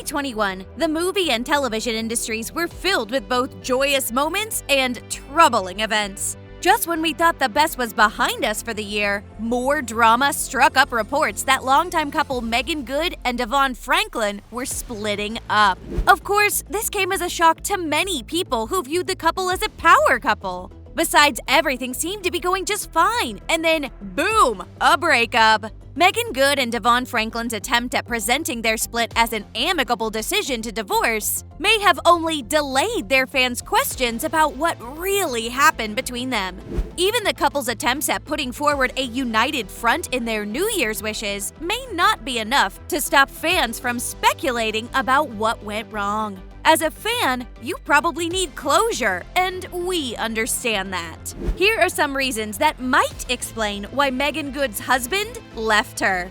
2021, the movie and television industries were filled with both joyous moments and troubling events. Just when we thought the best was behind us for the year, more drama struck up reports that longtime couple Meagan Good and DeVon Franklin were splitting up. Of course, this came as a shock to many people who viewed the couple as a power couple. Besides, everything seemed to be going just fine, and then, boom, a breakup. Meagan Good and DeVon Franklin's attempt at presenting their split as an amicable decision to divorce may have only delayed their fans' questions about what really happened between them. Even the couple's attempts at putting forward a united front in their New Year's wishes may not be enough to stop fans from speculating about what went wrong. As a fan, you probably need closure, and we understand that. Here are some reasons that might explain why Meagan Good's husband left her.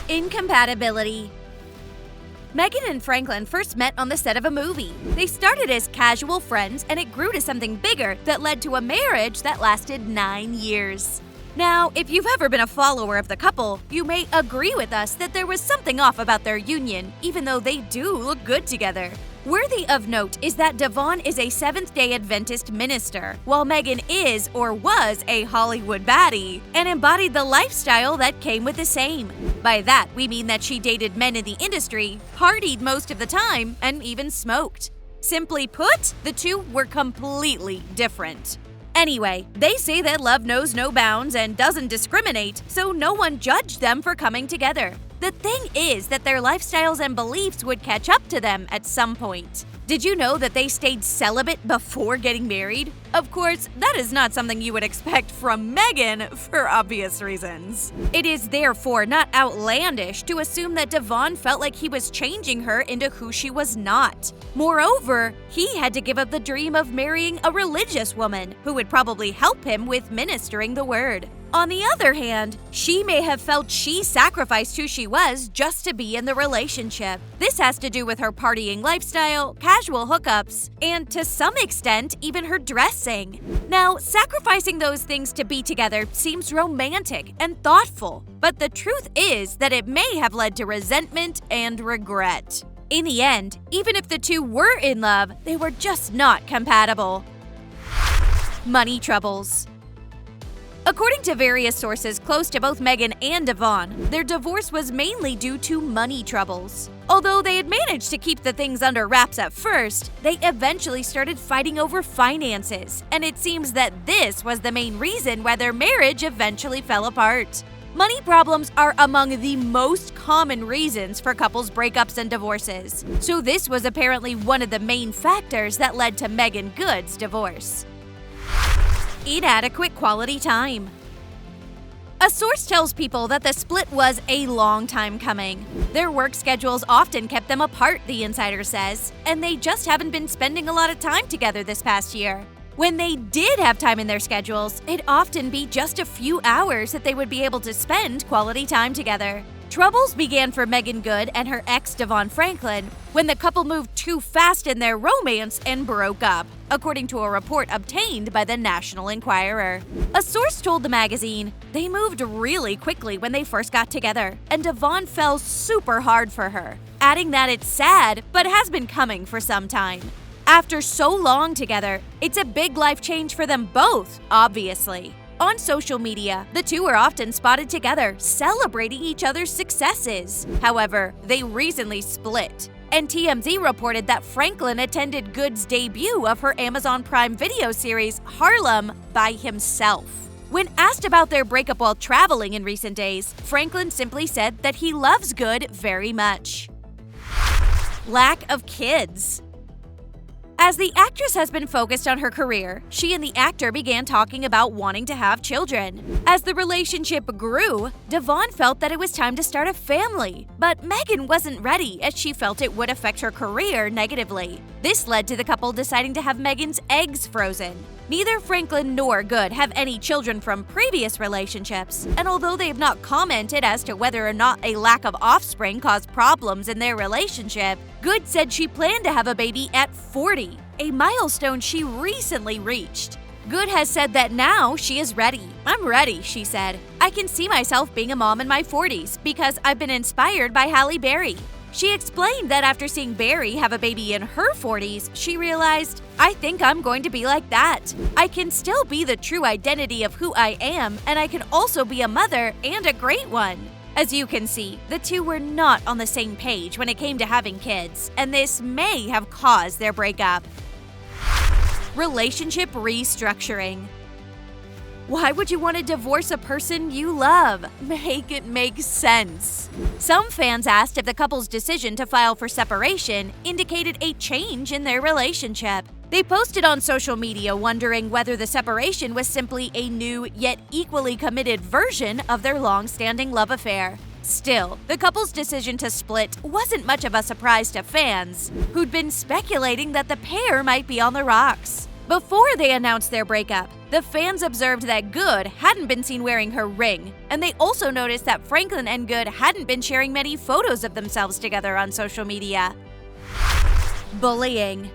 Incompatibility. Meagan and Franklin first met on the set of a movie. They started as casual friends, and it grew to something bigger that led to a marriage that lasted 9 years. Now, if you've ever been a follower of the couple, you may agree with us that there was something off about their union, even though they do look good together. Worthy of note is that DeVon is a Seventh-day Adventist minister, while Meagan is or was a Hollywood baddie and embodied the lifestyle that came with the same. By that, we mean that she dated men in the industry, partied most of the time, and even smoked. Simply put, the two were completely different. Anyway, they say that love knows no bounds and doesn't discriminate, so no one judged them for coming together. The thing is that their lifestyles and beliefs would catch up to them at some point. Did you know that they stayed celibate before getting married? Of course, that is not something you would expect from Meagan for obvious reasons. It is therefore not outlandish to assume that DeVon felt like he was changing her into who she was not. Moreover, he had to give up the dream of marrying a religious woman who would probably help him with ministering the word. On the other hand, she may have felt she sacrificed who she was just to be in the relationship. This has to do with her partying lifestyle, casual hookups, and to some extent, even her dressing. Now, sacrificing those things to be together seems romantic and thoughtful, but the truth is that it may have led to resentment and regret. In the end, even if the two were in love, they were just not compatible. Money troubles. According to various sources close to both Meagan and DeVon, their divorce was mainly due to money troubles. Although they had managed to keep the things under wraps at first, they eventually started fighting over finances, and it seems that this was the main reason why their marriage eventually fell apart. Money problems are among the most common reasons for couples' breakups and divorces, so this was apparently one of the main factors that led to Meagan Good's divorce. Inadequate quality time. A source tells people that the split was a long time coming. Their work schedules often kept them apart, the insider says, and they just haven't been spending a lot of time together this past year. When they did have time in their schedules, it'd often be just a few hours that they would be able to spend quality time together. Troubles began for Meagan Good and her ex DeVon Franklin when the couple moved too fast in their romance and broke up, according to a report obtained by the National Enquirer. A source told the magazine, "They moved really quickly when they first got together, and DeVon fell super hard for her," adding that it's sad, but has been coming for some time. After so long together, it's a big life change for them both, obviously. On social media, the two are often spotted together, celebrating each other's successes. However, they recently split, and TMZ reported that Franklin attended Good's debut of her Amazon Prime Video series Harlem by himself. When asked about their breakup while traveling in recent days, Franklin simply said that he loves Good very much. Lack of kids. As the actress has been focused on her career, she and the actor began talking about wanting to have children. As the relationship grew, DeVon felt that it was time to start a family, but Meagan wasn't ready as she felt it would affect her career negatively. This led to the couple deciding to have Meagan's eggs frozen. Neither Franklin nor Good have any children from previous relationships, and although they have not commented as to whether or not a lack of offspring caused problems in their relationship, Good said she planned to have a baby at 40, a milestone she recently reached. Good has said that now she is ready. "I'm ready," she said. "I can see myself being a mom in my 40s because I've been inspired by Halle Berry." She explained that after seeing Barry have a baby in her 40s, she realized, "I think I'm going to be like that. I can still be the true identity of who I am, and I can also be a mother and a great one." As you can see, the two were not on the same page when it came to having kids, and this may have caused their breakup. Relationship restructuring. Why would you want to divorce a person you love? Make it make sense. Some fans asked if the couple's decision to file for separation indicated a change in their relationship. They posted on social media wondering whether the separation was simply a new yet equally committed version of their long-standing love affair. Still, the couple's decision to split wasn't much of a surprise to fans, who'd been speculating that the pair might be on the rocks. Before they announced their breakup, the fans observed that Good hadn't been seen wearing her ring, and they also noticed that Franklin and Good hadn't been sharing many photos of themselves together on social media. Bullying.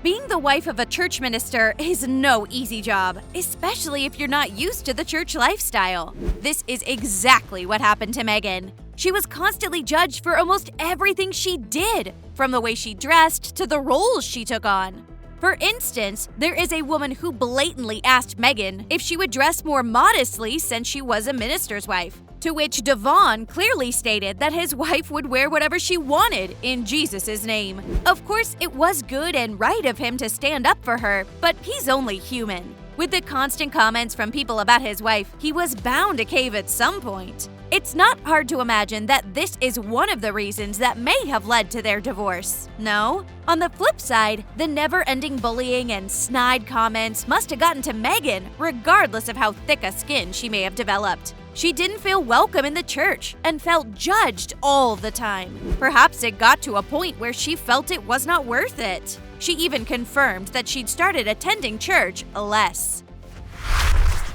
Being the wife of a church minister is no easy job, especially if you're not used to the church lifestyle. This is exactly what happened to Meagan. She was constantly judged for almost everything she did, from the way she dressed to the roles she took on. For instance, there is a woman who blatantly asked Meagan if she would dress more modestly since she was a minister's wife, to which DeVon clearly stated that his wife would wear whatever she wanted in Jesus' name. Of course, it was good and right of him to stand up for her, but he's only human. With the constant comments from people about his wife, he was bound to cave at some point. It's not hard to imagine that this is one of the reasons that may have led to their divorce. No? On the flip side, the never-ending bullying and snide comments must have gotten to Meagan, regardless of how thick a skin she may have developed. She didn't feel welcome in the church and felt judged all the time. Perhaps it got to a point where she felt it was not worth it. She even confirmed that she'd started attending church less.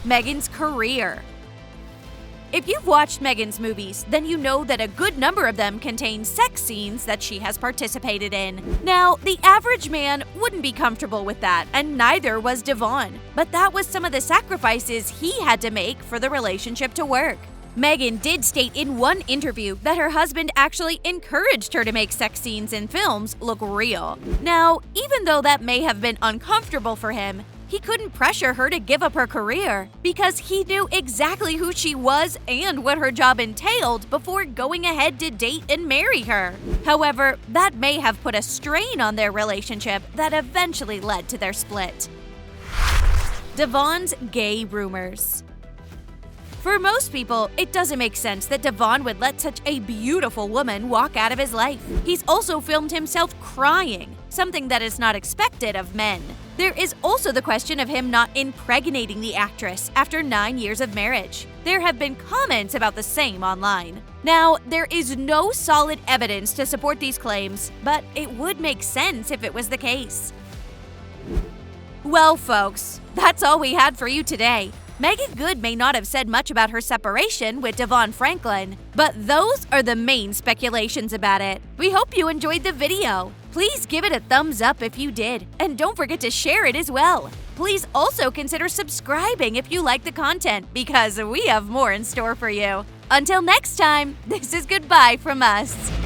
Meagan's career. If you've watched Meagan's movies, then you know that a good number of them contain sex scenes that she has participated in. Now, the average man wouldn't be comfortable with that, and neither was DeVon. But that was some of the sacrifices he had to make for the relationship to work. Meagan did state in one interview that her husband actually encouraged her to make sex scenes in films look real. Now, even though that may have been uncomfortable for him, he couldn't pressure her to give up her career because he knew exactly who she was and what her job entailed before going ahead to date and marry her. However, that may have put a strain on their relationship that eventually led to their split. DeVon's gay rumors. For most people, it doesn't make sense that DeVon would let such a beautiful woman walk out of his life. He's also filmed himself crying, something that is not expected of men. There is also the question of him not impregnating the actress after 9 years of marriage. There have been comments about the same online. Now, there is no solid evidence to support these claims, but it would make sense if it was the case. Well, folks, that's all we had for you today. Meagan Good may not have said much about her separation with DeVon Franklin, but those are the main speculations about it. We hope you enjoyed the video. Please give it a thumbs up if you did, and don't forget to share it as well. Please also consider subscribing if you like the content, because we have more in store for you. Until next time, this is goodbye from us.